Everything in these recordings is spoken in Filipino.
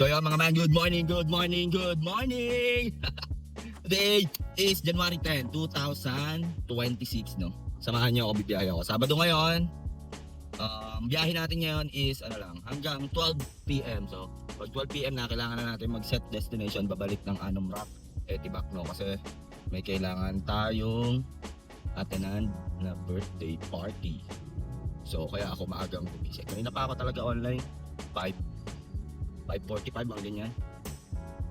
So yun mga man, good morning, good morning, good morning! Today is January 10, 2026, no? Samahan niyo ako, bibiyahe ako. Sabado ngayon, biyahe natin ngayon is hanggang 12 p.m. So, pag 12 p.m. na, kailangan na natin mag-set destination, babalik ng Anum Rock, Etibac, no? Kasi may kailangan tayong attendant na birthday party. So, kaya ako maagang bumisip. Kanina pa ako talaga online, 5:45 mga ganyan.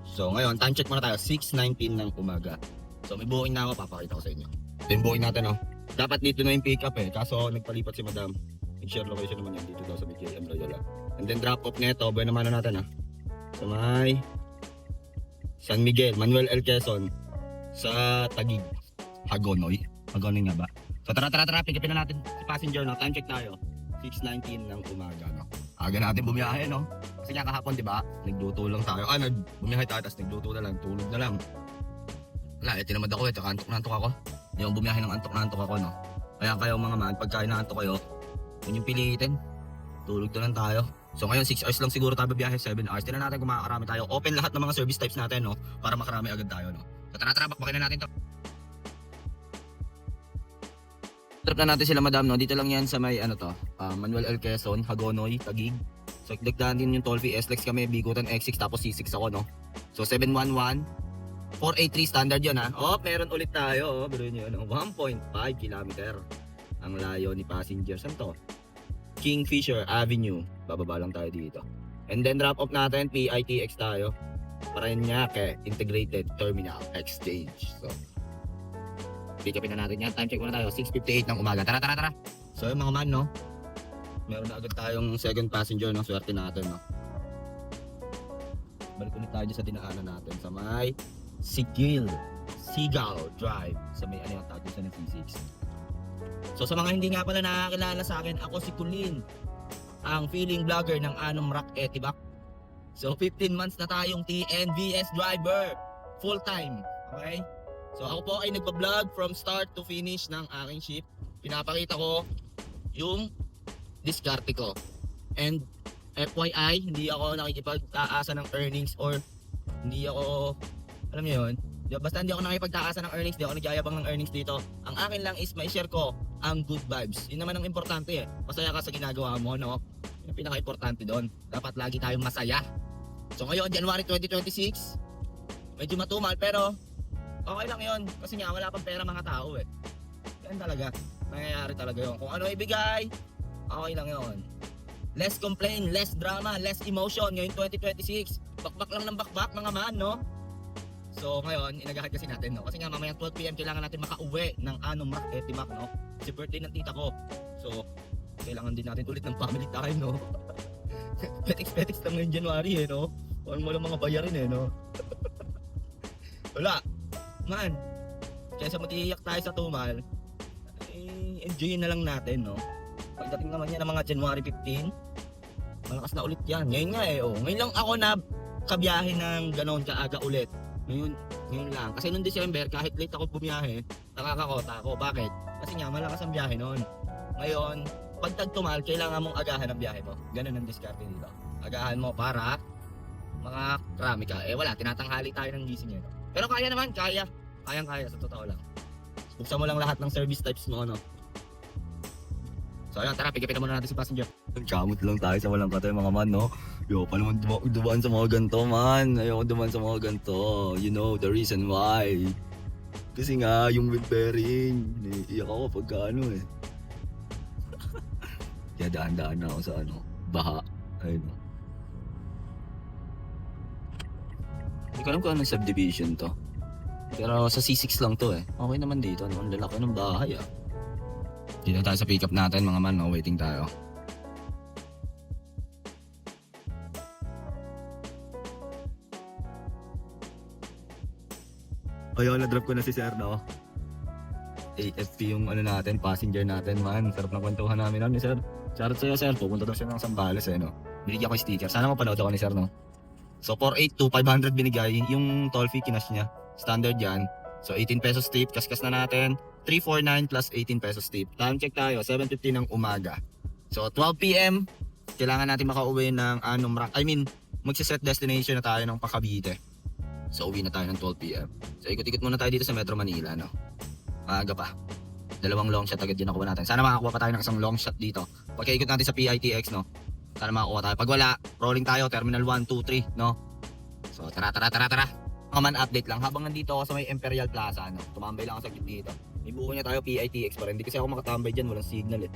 So ngayon, time check muna tayo, 6:19 ng umaga. So may booking na ako, papakita ko sa inyo. Ito yung booking natin, no? Dapat dito na yung pick up kaso nagpalipat si madam. Nag-share location naman yan dito daw sa BKM Royal. And then drop off nito, buwan naman na natin sa may San Miguel, Manuel L. Quezon, sa Taguig, Hagonoy nga ba? So tara, pick upin na natin si passenger, no? Time check tayo, 6:19 ng umaga, no? Aga natin bumiyahe, no? Kasi nga kahapon, di ba? Nagluto lang tayo. Bumiyahe tayo, tapos nagluto na lang, tulog na lang. Wala, tinamad ako, antok na antok ako. Hindi ako bumiyahe ng antok na antok ako, no? Kaya kayo mga man, pagkain na antok kayo, yun yung pilitin. Tulog na lang tayo. So ngayon, 6 hours lang siguro tayo biyahe, 7 hours. Tignan natin kung makakarami tayo. Open lahat ng mga service types natin, no? Para makarami agad tayo, no? So tara, bakbakin na natin to. Trip na natin sila madam, no? Dito lang yan sa may Manuel L. Quezon, Hagonoy, Taguig. So dagdagan din yung toll fee, SLEX kami, Bigutan X6 tapos C6 ako, no? So 711 483 standard yun, ha? Oh, meron ulit tayo, biruin nyo yun, 1.5 kilometer ang layo ni passenger. Saan to? Kingfisher Avenue, bababa lang tayo dito. And then drop off natin, PITX tayo, Parañaque Integrated Terminal Exchange. So pick upin na natin yan. Time check muna tayo, 6:58 ng umaga. Tara. So yung mga man, no? Meron na agad tayong second passenger, no? Swerte natin, no? Balik ulit tayo sa dinaanan natin sa may Seagull Drive. Sa may yung tawag sa C6. So sa mga hindi nga pala nakakilala sa akin, ako si Kulin, ang feeling vlogger ng Anum Rock Etibac. So 15 months na tayong TNVS driver. Full time. Okay? So ako po ay nagpa-vlog from start to finish ng aking ship. Pinapakita ko yung diskarte ko. And FYI, hindi ako nakikipagtaasa ng earnings or hindi ako, alam niyo yun, basta hindi ako nakikipagtaasa ng earnings, hindi ako nagyayabang ng earnings dito. Ang akin lang is may share ko ang good vibes. Yun naman ang importante Masaya ka sa ginagawa mo, no? Yung pinaka-importante doon. Dapat lagi tayong masaya. So ngayon, January 2026, medyo matumal pero okay lang yun, kasi nga wala pang pera mga tao Yan talaga, nangyayari talaga yun. Kung ano ibigay, okay lang yun. Less complain, less drama, less emotion. Ngayon 2026, bakbak lang ng bakbak mga man, no? So ngayon, inagahan kasi natin, no? Kasi nga mamayang 12 p.m. kailangan natin makauwi ng Anum Rock Etibac, no? Kasi birthday ng tita ko. So, kailangan din natin ulit ng family time, no? Petix lang ngayong January, no? Kung mo lang mga bayarin, no? Wala. Man, kaysa matiyak tayo sa tumal, enjoy na lang natin, no? Pagdating naman yan ng mga January 15, malakas na ulit yan. Ngayon nga ngayon lang ako na kabiyahe ng ganon kaaga ulit. Ngayon lang. Kasi noong December, kahit late ako bumiyahe, nakakakota ako. Bakit? Kasi nga, malakas ang biyahe noon. Ngayon, pag tagtumal, kailangan mong agahan ang biyahe mo. Ganun ang diskarte dito. Agahan mo para makakrami ka. Wala, tinatanghali tayo ng gising yun. Pero kaya naman, kaya. Kayang-kaya, sa totoo lang. Buksan mo lang lahat ng service types mo, no? So ayun, tara, pick upin na muna natin si passenger. Kamot lang tayo sa walang katay mga man, no? Yo, pa naman dumaan sa mga ganito, man. Ayoko dumaan sa mga ganito. You know the reason why. Kasi nga, yung wheel bearing, iiyak ako pagka Kaya daan-daan na ako sa baha. Ayun. Hindi ko alam kung anong subdivision to. Pero sa C6 lang to Okay naman dito, no? Ang lalaki ng bahay, Dito tayo sa pick up natin mga man, no? Waiting tayo. Ayun, na-drop ko na si Sir, no? AFP yung natin, passenger natin, man. Sarap ng kwentuhan namin ni Sir. Shoutout sa'yo, Sir. Pupunta daw siya ng Sambales, no? Binigyan ko yung sticker. Sana mapanood ako ni Sir, no? So, 482, 500 binigay. Yung toll fee, kinas niya. Standard yan. So, 18 pesos tip. Kaskas na natin. 349 plus 18 pesos tip. Time check tayo, 7:50 ng umaga. So 12 p.m. kailangan natin makauwi ng Anum Rock. magsiset destination na tayo ng Cavite. So uwi na tayo ng 12 PM. So ikot-ikot muna tayo dito sa Metro Manila, no? Maaga pa. Dalawang long shot agad din nakuha natin. Sana makakuha pa tayo ng isang long shot dito. Pagkaikot natin sa PITX, no? Sana makakuha tayo. Pag wala, rolling tayo, Terminal 1, 2, 3, no? So tara. Mga man update lang. Habang nandito ako sa may Imperial Plaza, no? Tumambay lang ako sa dito. Ibuko niya tayo PITX para hindi kasi ako makatambay dyan. Walang signal eh.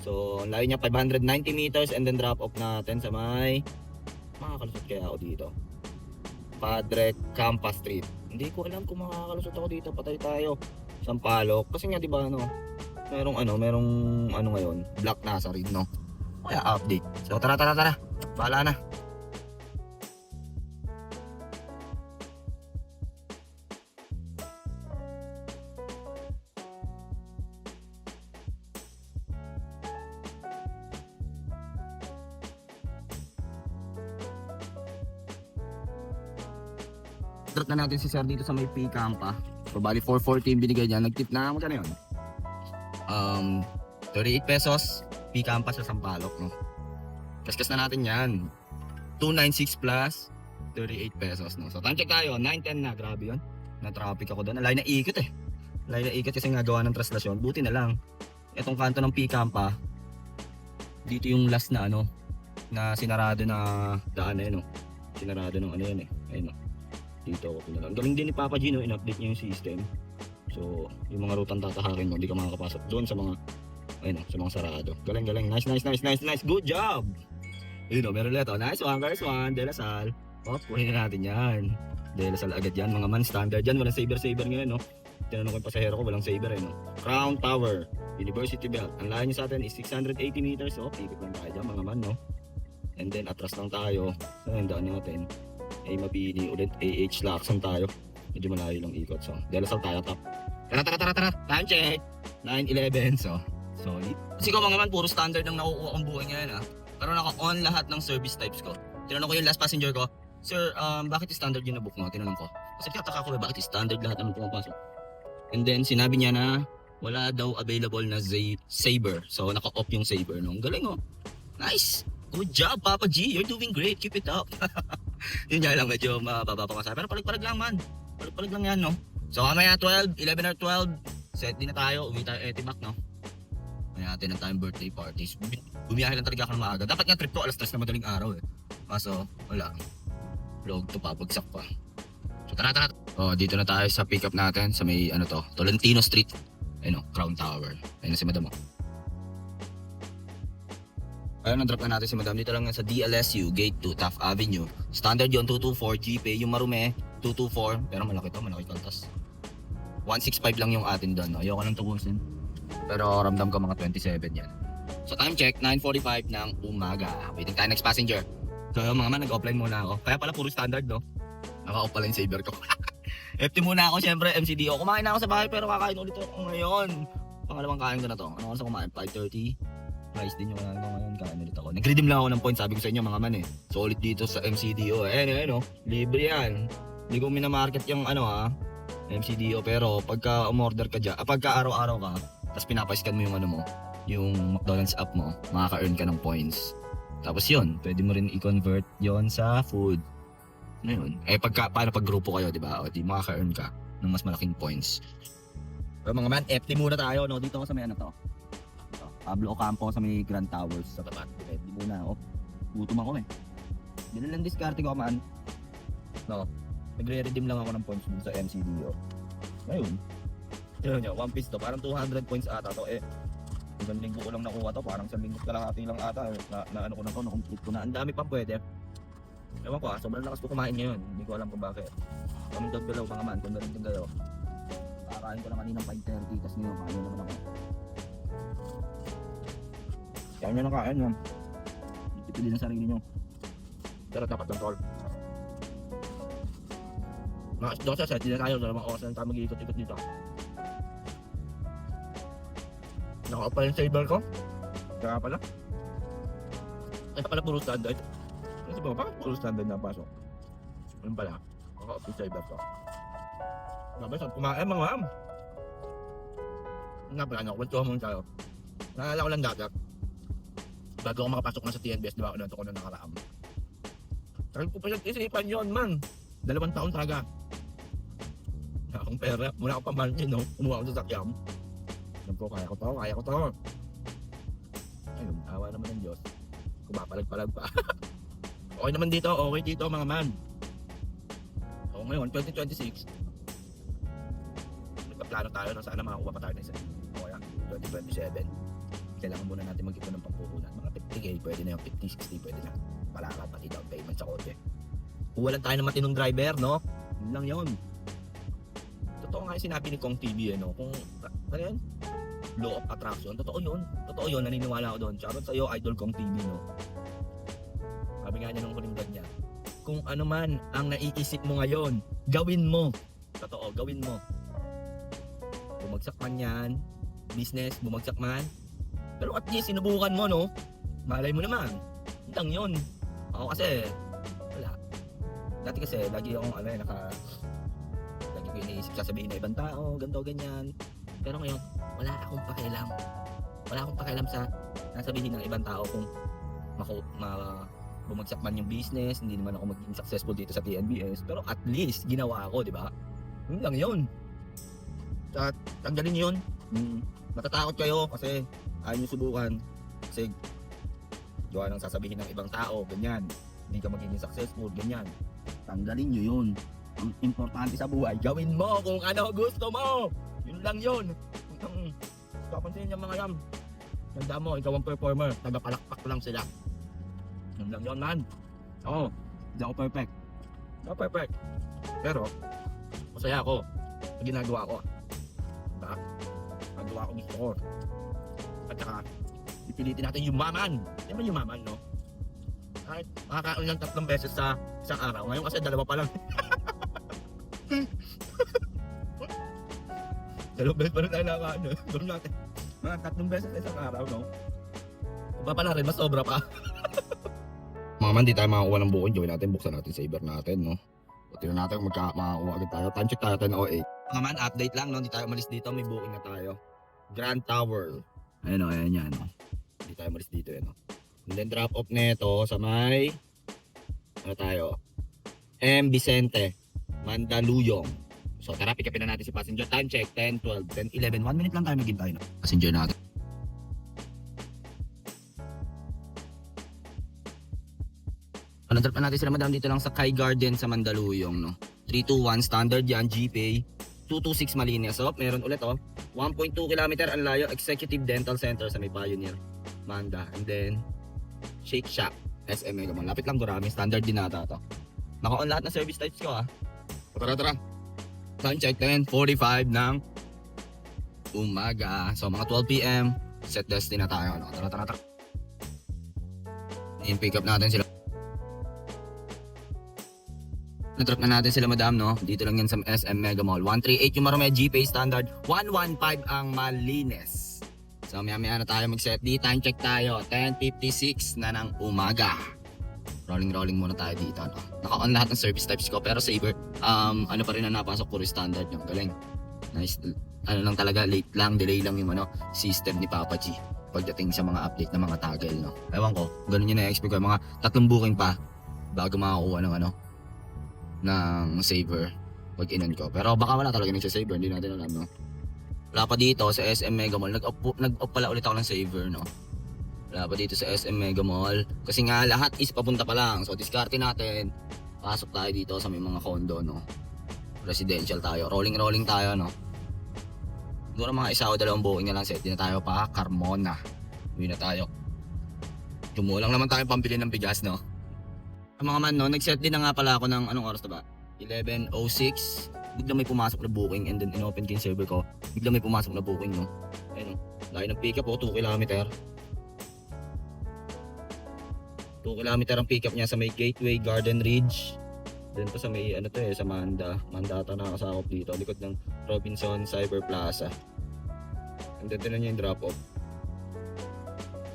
So, ang layo niya 590 meters and then drop off natin sa may makakalusot kaya ako dito. Padre Campa Street. Hindi ko alam kung makakalusot ako dito. Patay tayo. Sampaloc. Kasi nga 'di ba merong ngayon, Black Nazarene, no. Kaya update. So tara. Bahala na. Drop na natin si Sir dito sa may P Campa. So bali 440 yung binigay niya. Nag-tip na magkano yun? 38 pesos. P Campa sa Sampaloc, no? Kaskas na natin yan. 296 plus 38 pesos, no? So time check tayo. 9:10 na. Grabe yun. Na-traffic ako doon. Alay na ikot eh. Alay na ikot kasi nga gawa ng traslasyon. Buti na lang. Itong kanto ng P Campa. Dito yung last na na sinarado na daan na yun, no? Sinarado ng yan eh. Ayun, no? Dito ako pinala. Ang galing din ni Papa Gino, in-update niya yung system. So, yung mga rutang tatahakin mo, hindi ka makakapasok doon sa mga sa mga sarado. Galing. Nice. Good job. Meron ulit. Nice one, first one. De La Salle. Kunin na natin yan. De La Salle agad yan. Mga man, standard yan. Walang saber ngayon, no? Tinanong ko yung pasahero ko, walang saber, no? Crown Tower. University Belt. Ang layo niya sa atin is 680 meters. So, pikit lang tayo dyan, mga man, no? And then, atras lang tayo. Ang daan natin. Ay mabini ulit, AH Lacson tayo. Medyo malayo lang ikot. So, De La Salle tayo top. Tara. Time check. 9:11. So, solid. Kasi ko mga man, puro standard ang nakukuha kong buhay ngayon, ha. Pero naka-on lahat ng service types ko. Tinanong ko yung last passenger ko, Sir, bakit standard yung nabook mo? Tinanong ko. Kasi tataka ko, bakit standard lahat naman pumapasok? And then, sinabi niya na wala daw available na Saber. So, naka-off yung Saber. No? Galing, oh. Nice. Good job, Papa G. You're doing great. Keep it up. Yun nga lang, medyo mababa pa masaya. Pero palag-palag lang, man. Palag-palag lang yan, no? So, mamaya 11 or 12, set din na tayo. Uwi tayo Etimac, no? Kaya natin ang time birthday parties. Bumiyahe lang talaga ako ng maaga. Dapat nga trip ko, alas 3 na madaling araw, eh. Kaso, wala. Vlog to pa, bagsak pa. So, tara. Oh, dito na tayo sa pick-up natin sa may, Tolentino Street. Ayun, Crown Tower. Ayun na si Madam, oh. Ayun, na-drop na natin si Madam. Dito lang sa DLSU, Gate 2, Taft Avenue. Standard yun, 224. GPay, yung marume, 224. Pero malaki kaltas. 165 lang yung atin doon. No? Ayoko nang tubusin. Pero ramdam ko mga 27 yan. So time check, 9:45 ng umaga. Waiting tayo next passenger. So mga man, nag-offline muna ako. Kaya pala puro standard, no? Naka-off pala yung saver ko. FT muna ako, syempre, MCDO. Kumain na ako sa bahay pero kakain ulit ako ngayon. Pangalawang kain ko na to. Ano ako sa kumain? 5:30. Rice din yung kailangan ko ngayon, kain ulit ako. Nag-redeem lang ako ng points, sabi ko sa inyo mga man eh. Solid dito sa MCDO. Anyway, libre yan. Hindi ko minamarket yung MCDO, pero pagka umorder ka dyan, pagka araw-araw ka, tapos pinapascan mo yung yung McDonald's app mo, makaka-earn ka ng points. Tapos yun, pwede mo rin i-convert yon sa food. Ano yun? Paano pag grupo kayo, di ba? O di makaka-earn ka ng mas malaking points. Pero mga man, FT muna tayo, no? Dito ako sa may Pablo Ocampo sa may Grand Towers sa tapat. FT muna ako. Gutom ako eh. Dito lang diskarte ko, man. No? Nagre-redeem lang ako ng points dun sa MCDO. Ngayon, yun nyo, one piece to. Parang 200 points ata to. Isang linggo ko lang nakuha to. Parang isang linggo kalahati lang ata. Na ano ko na to, na-complete ko na. Ang dami pang pwede. Ewan ko sobrang lakas ko kumain ngayon. Hindi ko alam kung bakit. Comment down below mga man, kung meron din kayo. Kakain ko na kaninang 5:30, tapos ngayon kain naman ako. Kaya nyo na kain yun. Ipili ng sarili nyo. Pero dapat lang tol. Mga doon sa set, hindi na tayo. Dalawang oras na tayo mag-iikot-ikot dito. Naka-off pa yung saber ko. Kaya pala puro standard. Kasi ba, bakit puro standard na pasok? Ano pala? Naka-off yung saber ko. Sabi, saan kumain mga ma'am? Nga pala, kwentuhan muna tayo. Naalala ko lang dati. Bago ako makapasok na sa TNBS, di ba, ako ko na nakaraam. Tagal ko pa isipan yun, man. 2 taon talaga. Wala akong pera. Wala akong pamangkin, no? Kumuha ako sa sakyan. Alam ko, kaya ko to. Ayun, awa naman ng Diyos. Kumapalag-palag pa. Okay naman dito, mga man. So ngayon, 2026. Nagkaplano tayo na sana makakuha pa tayo ng isa. O kaya, 2027. Kailangan muna natin mag-ipon ng pampuhunan. Mga 50k, pwede na yung 50, 60, pwede na. Palaka pati down payment sa kotse. Kuha lang tayo ng matinong driver, no? Yun lang yun. Totoo nga yung sinabi ni Kong TV, no? Kung, ano yun? Law of attraction. Totoo yun, naniniwala ako doon. Shoutout sa'yo, Idol Kong TV, no? Sabi nga niya nung huling vlog niya, kung ano man ang naiisip mo ngayon, gawin mo. Totoo, gawin mo. Bumagsak man yan, business, bumagsak man. Pero at least, sinubukan mo, no? Malay mo naman. Yun lang yun. Ako kasi, wala. Dati kasi, lagi akong, lagi ko iniisip, sasabihin na ibang tao, ganito, ganyan. Pero ngayon, wala akong pakialam. Wala akong pakialam sa nasabihin ng ibang tao kung bumagsak man yung business, hindi naman ako maging successful dito sa TNBS, pero at least ginawa ako, di ba? Yun lang yun. At tanggalin yun. Matatakot kayo kasi ayaw nyo subukan. Kasi gawa ng sasabihin ng ibang tao, ganyan. Hindi ka magiging successful, ganyan. Tanggalin nyo yun. Ang importante sa buhay, gawin mo kung ano gusto mo. Yun lang yun. Papansin yung mga yan. Ganda mo, ikaw ang performer. Tagapalakpak lang sila. Yun lang yun, man. Oo, hindi ako perfect. Hindi ako perfect. Pero, masaya ako sa ginagawa ko. Diba? Ginagawa ko gusto ko. At saka, ipilitin natin yumaman. Hindi man yumaman, no? Kahit makakaon lang 3 beses sa isang araw. Ngayon kasi 2 pa lang. 2 beses pa rin tayo nakakaon. Gawin natin. Mga 3 beses sa isang araw, no? Iba pa na rin, mas sobra pa. Mga man, di tayo makakuha ng booking. Gawin natin, buksan natin saver natin, no? So, tignan natin kung makakuha agad tayo. Time check tayo 10:08. Mga man, update lang, no? Hindi tayo umalis dito. May booking na tayo. Grand Tower. Ayan, o. Ayan yan, no? Hindi tayo umalis dito, no? And then drop off nito sa may ano tayo? M. Vicente, Mandaluyong. So, tara, pick upin na natin si passenger. Time check, 10, 12, 10, 11. 1 minute lang tayo maghintay, no? Passenger natin. Drop na natin sila madam dito lang sa Kai Garden sa Mandaluyong, no? 321 standard yan, GPay. 226 Malinas. So, meron ulit, oh. 1.2 km ang layo, Executive Dental Center sa may Pioneer, Manda. And then, Shake Shack, SM Mega Mall. Lapit lang Gurami, standard din nata to. Naka-on lahat ng service types ko, ah. Tara. Time check 10:45 ng umaga. So, mga 12 PM, set destiny na tayo, no? Tara. I-pick up natin sila. Na-drop na natin sila madam, no? Dito lang yan sa SM Mega Mall. 138 yung Marome GPay standard. 115 ang Malines. So maya na tayo mag-set D. Time check tayo. 10:56 na ng umaga. Rolling muna tayo dito, no? Naka-on lahat ng service types ko. Pero saver, ano pa rin na napasok puro standard yung galing. Nice. Ano lang talaga, late lang, delay lang yung system ni Papa G. Pagdating sa mga update ng mga toggle, no? Ewan ko, ganun yung na-expect ko. Mga 3 booking pa bago makakuha ng ng saver pag inon ko. Pero baka wala talaga nagsa-saver, hindi natin alam, no? Wala pa dito sa SM Mega Mall. Nag-off pala ulit ako ng saver, no? Wala pa dito sa SM Mega Mall. Kasi nga lahat is papunta pa lang. So diskarte natin. Pasok tayo dito sa may mga condo, no? Residential tayo. Rolling tayo, no? Siguro mga 1 o 2 booking na lang set. Di na tayo pa Carmona. Uwi na tayo. Tumulang naman tayo pambili ng bigas, no? Mga man, no, nag-set din na nga pala ako ng anong oras na ba? 11:06. Bigla may pumasok na booking and then inopen ko yung server ko. Bigla may pumasok na booking, no? Ayun, no? Layo ng pick up, 2 km. 2 km ang pick up niya sa may Gateway, Garden Ridge. Then pa sa may, sa Mandata na kasakop dito. Likod ng Robinson Cyber Plaza. And then tinan niyo yung drop off.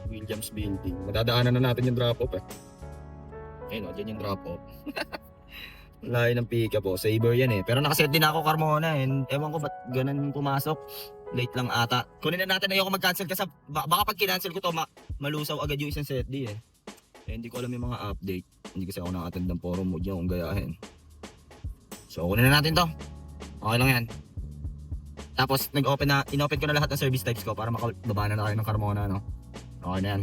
Williams Building. Madadaanan na natin yung drop off, eh. Ayun, dyan yung drop off. Layo ng pick up, saver yan, eh. Pero nakaset din ako Carmona, eh. Ewan ko ba't ganun pumasok. Late lang ata. Kunin na natin, ayoko mag-cancel kasi baka pag kinancel ko to malusaw agad yung isang set D, eh. Hindi ko alam yung mga update. Hindi kasi ako naka-attend ng forum, huwag niyo akong gayahin. So, kunin na natin to. Okay lang yan. Tapos, inopen ko na lahat ng service types ko para makababa na tayo ng Carmona, no? Okay na yan.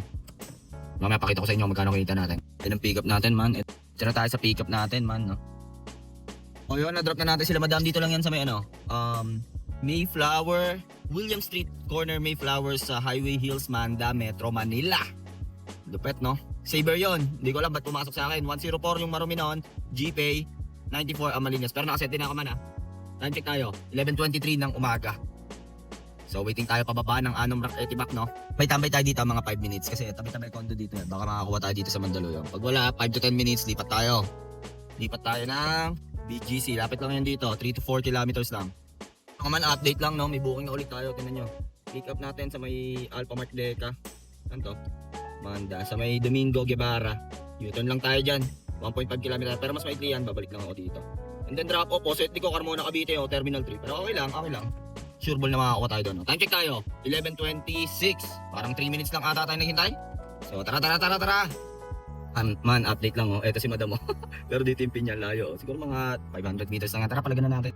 Mamaya pakita ko sa inyo magkano kita natin. Ito ang pick up natin, man. Ito na tayo sa pick up natin, man, no? O yun, na-drop na natin sila, madam. Dito lang yan sa may, Mayflower, William Street Corner, Mayflower sa Highway Hills, Manda, Metro Manila. Lupet, no? Saber yon. Hindi ko alam ba't pumasok sa akin. 104 yung marumi noon. GPay. 94 ang malinis. Pero nakaset din ako man, ha. Time check tayo. 11:23 ng umaga. So waiting tayo pababa ng Anom Rock Etibac, no? May tambay tayo dito mga 5 minutes kasi tabi-tabi kondo dito. Baka makakuha tayo dito sa Mandaluyong. Pag wala, 5 to 10 minutes, lipat tayo. Lipat tayo ng BGC. Lapit lang yan dito. 3 to 4 kilometers lang. Ako man, update lang, no? May booking na ulit tayo. Tingnan nyo. Pick up natin sa may Alphamart Deca. Ano to? Manda. Sa may Domingo Guevara. U-turn lang tayo dyan. 1.5 km. Pero mas maikli yan. Babalik lang ako dito. And then drop off. Opposite ko Carmona Cavite o Terminal 3. Pero okay lang. Okay lang. Sure ball na makakuha tayo doon. Time check tayo. 11:26. Parang 3 minutes lang ata tayo naghintay. So tara. Man, update lang, oh. Eto si madam, oh. Pero dito yung pinya layo. Siguro mga 500 meters lang. Tara, palagan na natin.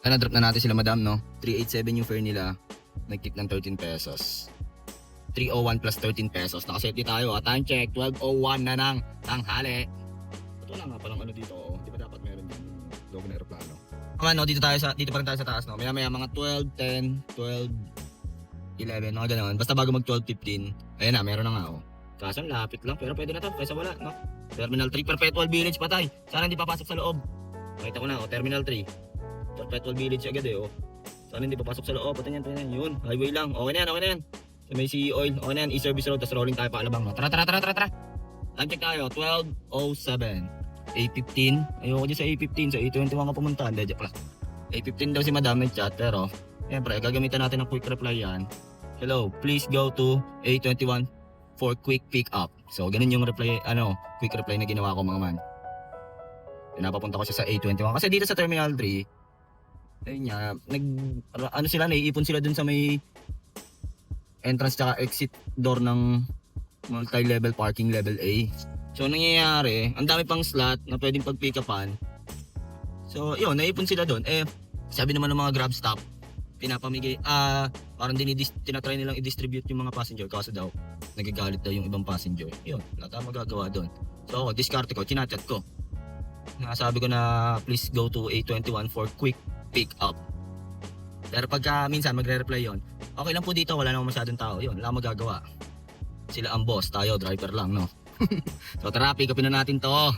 Drop na natin sila, madam, no? 387 yung fare nila. Nag-tip ng 13 pesos. 301 plus 13 pesos. Nakasafety tayo, ha? Time check. 12:01 na ng tanghali. Ba't wala nga palang ano dito, oh. Di ba dapat meron yung logo ng aeroplano? Ano, dito pa rin tayo sa taas, no? Maya mga 12:10, 12:11, mga ganoon. Basta bago mag 12:15, ayan na, meron na nga, oh. Kaso lapit lang, pero pwede na to, kaysa wala, no? Terminal 3, Perpetual Village patay. Sana hindi papasok sa loob. Makita ko na, oh, Terminal 3. Perpetual Village agad, eh, oh. Sana hindi papasok sa loob. Pati yan. Yun, highway lang. Okay na yan. So, may CE Oil. Okay na yan, e-service road. Tapos rolling tayo pa Alabang, no? Tara. Time check tayo, 12:07. A15. Ayoko dyan sa A15. Sa A21 ka pumunta. Hindi, dyan pala. A15 daw si madam, nag-chat. Pero, siyempre, gagamitan natin ng quick reply yan. Hello, please go to A21 for quick pick up. So, ganun yung reply, quick reply na ginawa ko, mga man. Pinapapunta ko siya sa A21. Kasi dito sa Terminal 3, ayun nga, naiipon sila dun sa may entrance tsaka exit door ng multi-level parking level A. So, nangyayari, ang dami pang slot na pwedeng pag-pick upan. So, yun, naipon sila dun. Sabi naman ng mga grab stop, pinapamigay, parang tinatry nilang i-distribute yung mga passenger kasi daw, nagagalit daw yung ibang passenger. Yun, wala tayong magagawa dun. So, ako, discard ko, chinachat ko. Nasabi ko na, please go to A21 for quick pick up. Pero pagka minsan magre-reply yon, okay lang po dito, wala namang masyadong tao. Yun, wala magagawa. Sila ang boss, tayo driver lang, no? So tara, pick upin na natin to.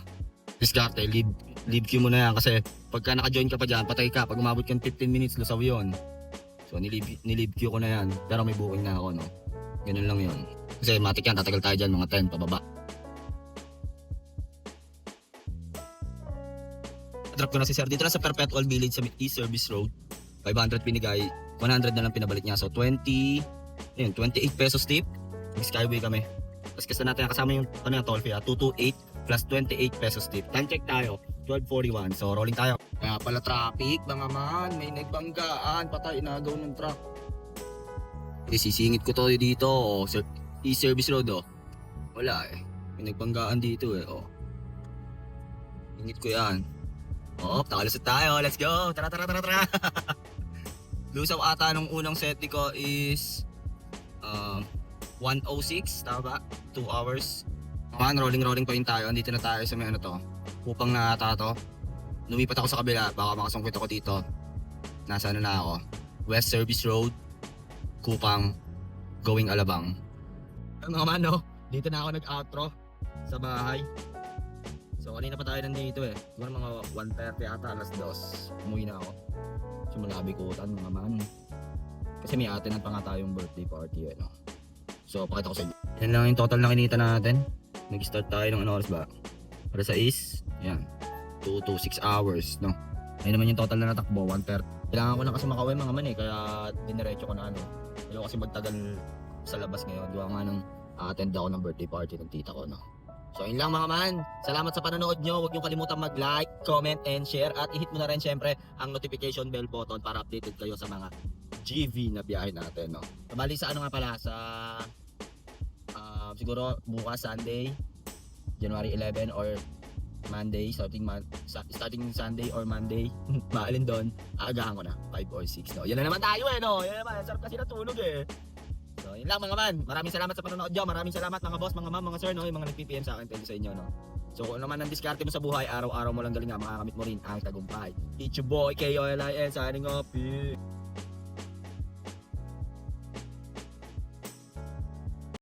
Discarte, leave queue mo na yan kasi pagka naka-join ka pa dyan, patay ka. Pag umabot ka 15 minutes, lusaw yun. So nilive queue ko na yan. Pero may booking na ako, no? Ganun lang yun. Kasi matik yan, tatagal tayo dyan, mga 10 pababa. Drop ko na si sir dito na sa Perpetual Village sa E-Service Road. 500 binigay, 100 na lang pinabalik niya. So 28 pesos tip. Skyway kami. Tapos kasi natin kasama yung toll fee, 228 plus 28 pesos tip. Time check tayo, 12:41. So rolling tayo. Kaya pala traffic, mga man, may nagbanggaan, patay, inagaw ng truck. Sisingit ko to dito, oh, E-Service Road, oh. Wala eh. May nagbanggaan dito eh, oh. Ingit ko yan. Oh, nakalusot tayo. Let's go. Tara. Lusaw ata nung unang set ko is 1:06, tama ba? 2 hours. Man, rolling pa yun tayo. Andito na tayo sa may Kupang na ata to. Lumipat ako sa kabila, baka makasungkit ako dito. Nasa na ako? West Service Road, Kupang, going Alabang. Mga man, no? Dito na ako nag-outro sa bahay. So kanina pa tayo nandito eh. Siguro mga 1:30 ata, alas 2. Umuwi na ako. Sumalabikutan, mga man. Kasi may attendant pa nga tayong birthday party, no? So pakita ko sa inyo. Yan lang yung total na kinita natin. Nag-start tayo ng oras ba? Para sa yan. 2 to 6 hours, no? Ayun naman yung total na natakbo, 1:30. Kailangan ko na kasi makauwi, mga man, kaya diniretso ko na Ayaw kasi magtagal sa labas ngayon. Gawa nga nung attend ako ng birthday party ng tita ko, no? So yun lang, mga man. Salamat sa panonood nyo. Huwag nyo kalimutan mag-like, comment, and share. At i-hit mo na rin syempre ang notification bell button para updated kayo sa mga GV na biyahe natin, no. So, bali sa ano nga pala sa siguro bukas Sunday, January 11 or Monday, starting Sunday or Monday, maalin doon, aagahan ko na 5 or 6, no. Yan na naman tayo no. Yan naman, sarap kasi natulog So, yun lang mga man. Maraming salamat sa panonood nyo. Maraming salamat mga boss, mga ma'am, mga sir, no, yung mga nag-PPM sa akin, thank you sa inyo, no. So kung ano naman ang diskarte mo sa buhay, araw-araw mo lang galing nga, makakamit mo rin ang tagumpay. It's your boy, KOLIN, signing off. Peace.